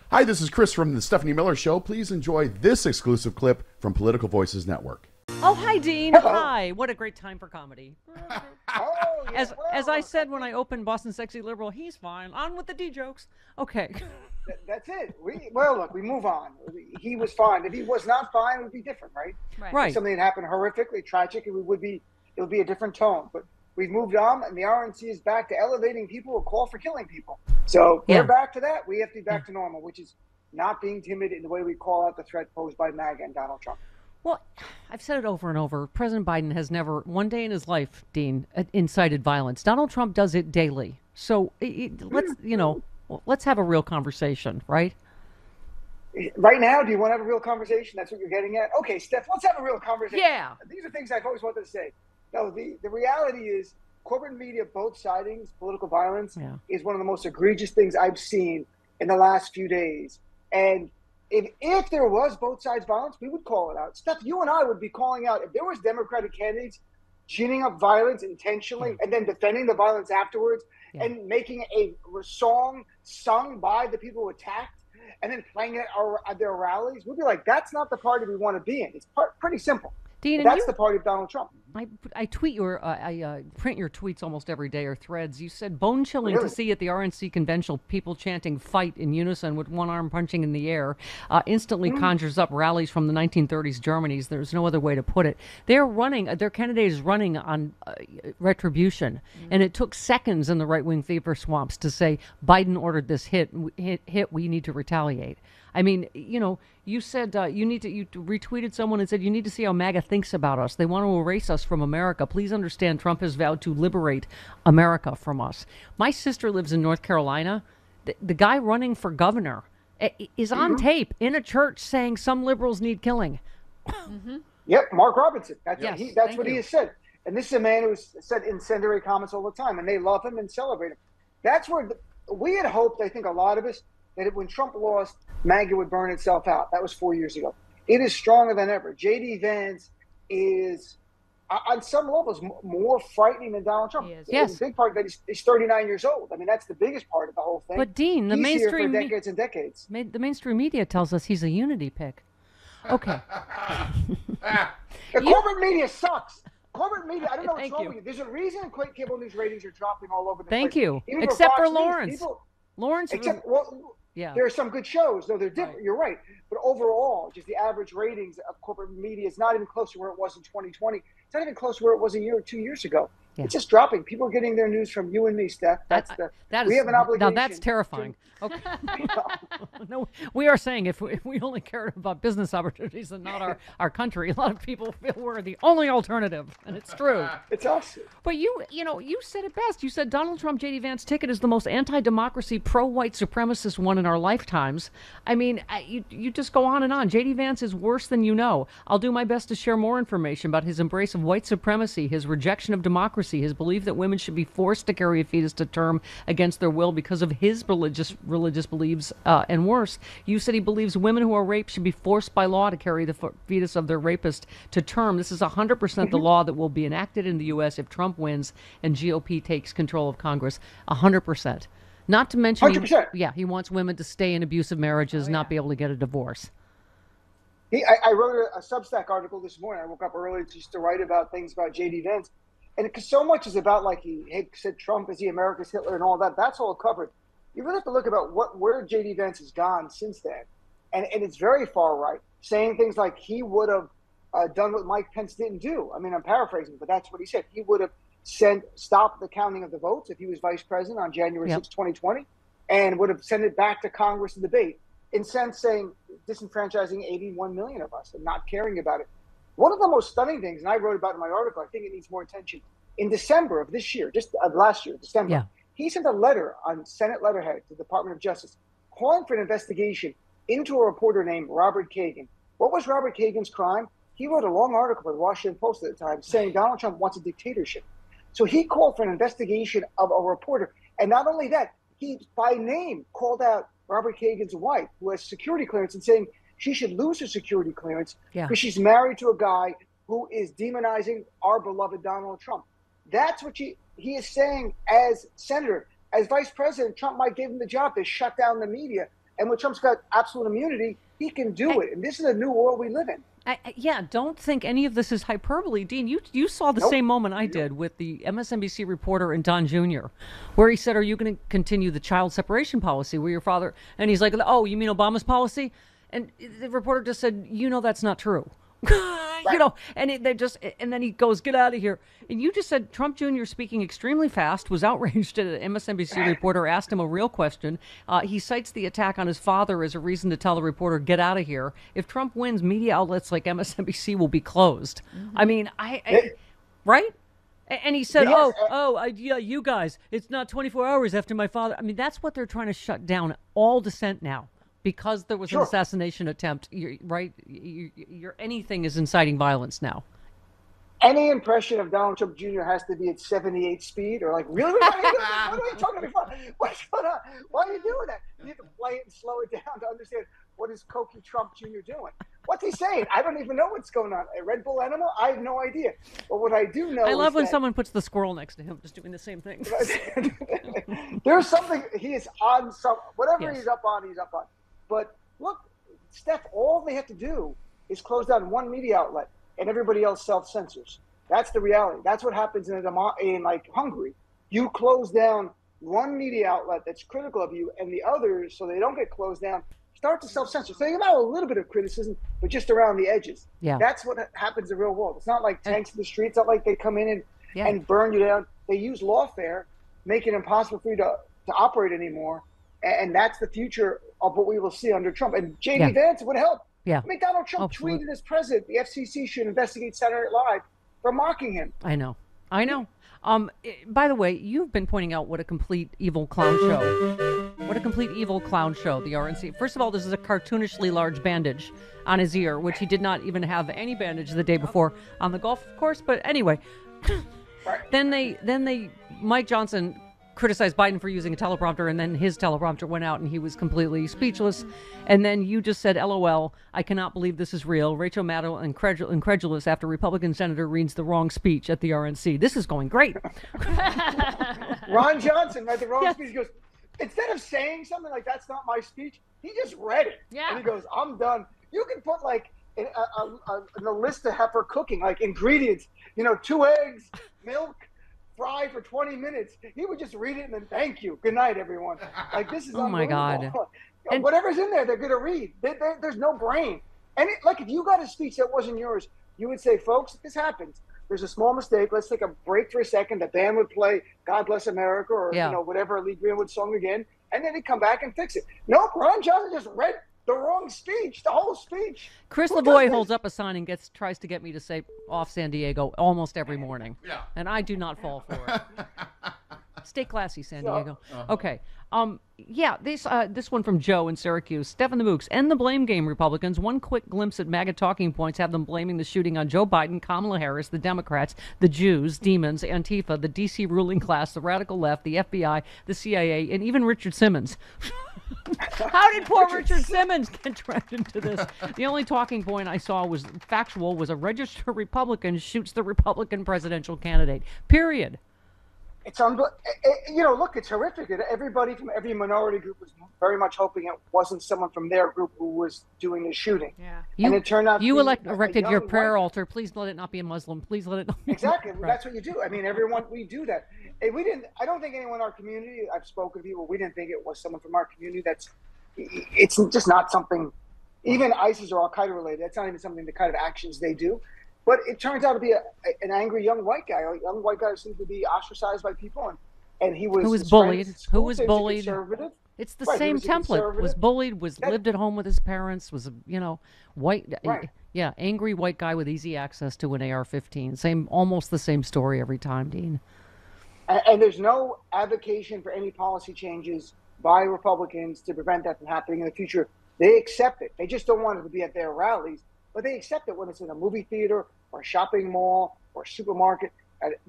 Hi, this is Chris from the Stephanie Miller Show. Please enjoy this exclusive clip from Political Voices Network. Oh, hi, Dean. Hello. Hi. What a great time for comedy. Oh, yeah. As I said when I opened Boston Sexy Liberal, he's fine. On with the D jokes. Okay. That's it. Look, we move on. He was fine. If he was not fine, it would be different, right? Right. If something had happened horrifically tragic, it would be a different tone. But we've moved on, and the RNC is back to elevating people who call for killing people. So we're back to that. We have to be back to normal, which is not being timid in the way we call out the threat posed by MAGA and Donald Trump. Well, I've said it over and over. President Biden has never, one day in his life, Dean, incited violence. Donald Trump does it daily. So let's have a real conversation, right? Right now, do you want to have a real conversation? That's what you're getting at? Okay, Steph, let's have a real conversation. Yeah. These are things I've always wanted to say. No, the reality is corporate media, both sidings, political violence is one of the most egregious things I've seen in the last few days. And if there was both sides violence, we would call it out. Steph, you and I would be calling out if there was Democratic candidates ginning up violence intentionally and then defending the violence afterwards and making a song sung by the people who attacked and then playing it at their rallies. We'd be like, that's not the party we want to be in. It's pretty simple. Dean, that's the party of Donald Trump. I tweet I print your tweets almost every day or threads. You said bone chilling to see at the RNC convention people chanting "fight" in unison with one arm punching in the air. Instantly conjures up rallies from the 1930s Germany. There's no other way to put it. Their candidate is running on retribution, and it took seconds in the right-wing fever swamps to say Biden ordered this hit. We need to retaliate. I mean, you said you retweeted someone and said you need to see how MAGA thinks about us. They want to erase us from America. Please understand Trump has vowed to liberate America from us. My sister lives in North Carolina. The guy running for governor is on tape in a church saying some liberals need killing. Yep, Mark Robinson. That's what he has said. And this is a man who's said incendiary comments all the time, and they love him and celebrate him. That's where we had hoped, I think a lot of us, that when Trump lost, MAGA would burn itself out. That was 4 years ago. It is stronger than ever. J.D. Vance is, on some levels, more frightening than Donald Trump. Yes. The big part of that he's 39 years old. I mean, that's the biggest part of the whole thing. But Dean, he's mainstream here for decades and decades. The mainstream media tells us he's a unity pick. Okay. The corporate media sucks. Corporate media, I don't know what's Thank wrong you. with you. There's a reason cable news ratings are dropping all over the place. Thank you. Even Except for Fox News, Lawrence. Lawrence. There are some good shows. No, they're different. Right. You're right. But overall, just the average ratings of corporate media is not even close to where it was in 2020. It's not even close to where it was a year or 2 years ago. Yeah. It's just dropping. People are getting their news from you and me, Steph. We have an obligation. Now that's terrifying. Okay. No, we are saying if we only cared about business opportunities and not our country, a lot of people feel we're the only alternative, and it's true. It's us. But you said it best. You said Donald Trump J.D. Vance ticket is the most anti-democracy, pro-white supremacist one in our lifetimes. I mean, you just go on and on. J.D. Vance is worse than you know. I'll do my best to share more information about his embrace of white supremacy, his rejection of democracy, his belief that women should be forced to carry a fetus to term against their will because of his religious beliefs, and worse. You said he believes women who are raped should be forced by law to carry the fetus of their rapist to term. This is 100% the law that will be enacted in the U.S. if Trump wins and GOP takes control of Congress. 100%. Not to mention, 100%. He wants women to stay in abusive marriages, not be able to get a divorce. I wrote a Substack article this morning. I woke up early just to write about things about J.D. Vance. And because so much is about, like, he said Trump is America's Hitler and all that. That's all covered. You really have to look about where J.D. Vance has gone since then. And it's very far right, saying things like he would have done what Mike Pence didn't do. I mean, I'm paraphrasing, but that's what he said. He would have stopped the counting of the votes if he was vice president on January 6, 2020, and would have sent it back to Congress to debate, in sense saying disenfranchising 81 million of us and not caring about it. One of the most stunning things, and I wrote about in my article, I think it needs more attention, in December of this year, just last year, December, he sent a letter on Senate letterhead to the Department of Justice calling for an investigation into a reporter named Robert Kagan. What was Robert Kagan's crime? He wrote a long article in the Washington Post at the time saying Donald Trump wants a dictatorship. So he called for an investigation of a reporter. And not only that, he, by name, called out Robert Kagan's wife, who has security clearance, and saying she should lose her security clearance because she's married to a guy who is demonizing our beloved Donald Trump. That's what he is saying as senator. As vice president, Trump might give him the job to shut down the media And when Trump's got absolute immunity, he can do it. And this is a new world we live in. Yeah, don't think any of this is hyperbole. Dean, you saw the same moment I did with the MSNBC reporter and Don Jr., where he said, are you going to continue the child separation policy where your father, and he's like, oh, you mean Obama's policy? And the reporter just said, that's not true. And then he goes, get out of here. And you just said Trump Jr. speaking extremely fast, was outraged. An MSNBC reporter asked him a real question. He cites the attack on his father as a reason to tell the reporter, get out of here. If Trump wins, media outlets like MSNBC will be closed. I mean, right? And he said, you guys, it's not 24 hours after my father. I mean, that's what they're trying to shut down all dissent now. Because there was an assassination attempt, anything is inciting violence now. Any impression of Donald Trump Jr. has to be at 78 speed, or like, really? What are you talking about? What's going on? Why are you doing that? You need to play it and slow it down to understand what is Cokie Trump Jr. doing. What's he saying? I don't even know what's going on. A Red Bull animal? I have no idea. But what I do know I love when someone puts the squirrel next to him, just doing the same thing. There's something, he is on whatever he's up on, he's up on. But look, Steph, all they have to do is close down one media outlet and everybody else self-censors. That's the reality. That's what happens in like Hungary. You close down one media outlet that's critical of you, and the others, so they don't get closed down, start to self-censor. So you allow a little bit of criticism, but just around the edges. Yeah. That's what happens in the real world. It's not like tanks in the streets. It's not like they come in and burn you down. They use lawfare, make it impossible for you to operate anymore. And that's the future of what we will see under Trump. And J.D. Vance would help. Yeah. I mean, Donald Trump tweeted as president, the FCC should investigate Saturday Night Live for mocking him. I know. By the way, you've been pointing out what a complete evil clown show. What a complete evil clown show, the RNC. First of all, this is a cartoonishly large bandage on his ear, which he did not even have any bandage the day before on the golf course. But anyway, then Mike Johnson criticized Biden for using a teleprompter, and then his teleprompter went out and he was completely speechless. And then you just said, LOL, I cannot believe this is real. Rachel Maddow incredulous after Republican senator reads the wrong speech at the RNC. This is going great. Ron Johnson read the wrong speech. He goes, instead of saying something like, that's not my speech, he just read it. Yeah. And he goes, I'm done. You can put like in a list of heifer cooking, like ingredients, 2 eggs, milk, fry for 20 minutes. He would just read it and then thank you. Good night, everyone. Like, this is oh my God. And whatever's in there, they're going to read. There's no brain. And if you got a speech that wasn't yours, you would say, folks, this happens. There's a small mistake. Let's take a break for a second. The band would play God Bless America or whatever Lee Greenwood song again. And then he'd come back and fix it. Nope, Ron Johnson just read the wrong speech, the whole speech. Chris Lavoie holds up a sign and tries to get me to say off San Diego almost every morning. Yeah. And I do not fall for it. Stay classy, San Diego. Okay. This one from Joe in Syracuse. Stephen the Mooks. End the blame game, Republicans. One quick glimpse at MAGA talking points have them blaming the shooting on Joe Biden, Kamala Harris, the Democrats, the Jews, demons, Antifa, the D.C. ruling class, the radical left, the FBI, the CIA, and even Richard Simmons. How did poor Richard Simmons get dragged into this? The only talking point I saw was factual, was a registered Republican shoots the Republican presidential candidate. Period. It's look, it's horrific. Everybody from every minority group was very much hoping it wasn't someone from their group who was doing the shooting. Yeah. And it turned out you erected your prayer altar. Please let it not be a Muslim. Please let it not be exactly. Right. That's what you do. I mean, we do that. And I don't think anyone in our community, I've spoken to people, we didn't think it was someone from our community. It's just not something, even ISIS or Al-Qaeda related, that's not even something, the kind of actions they do. But it turns out to be an angry young white guy. A young white guy who seems to be ostracized by people, and he was who was bullied. Who was bullied? It's the same template. Was bullied. Lived at home with his parents. Was white. Right. Yeah, angry white guy with easy access to an AR-15. Almost the same story every time, Dean. And there's no advocacy for any policy changes by Republicans to prevent that from happening in the future. They accept it. They just don't want it to be at their rallies, but they accept it when it's in a movie theater or a shopping mall or a supermarket.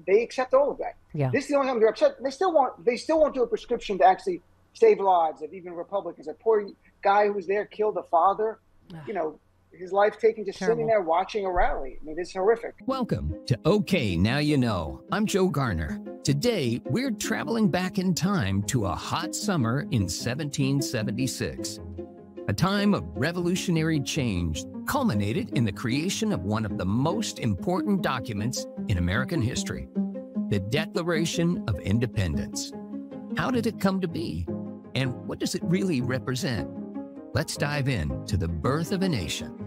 They accept all of that. Yeah. This is the only time they're upset. They still won't do a prescription to actually save lives of even Republicans. A poor guy who was there killed a father. his life taken just Terrible. sitting there watching a rally. I mean, it's horrific. Welcome to OK Now You Know. I'm Joe Garner. Today, we're traveling back in time to a hot summer in 1776. A time of revolutionary change culminated in the creation of one of the most important documents in American history, the Declaration of Independence. How did it come to be? And what does it really represent? Let's dive in to the birth of a nation.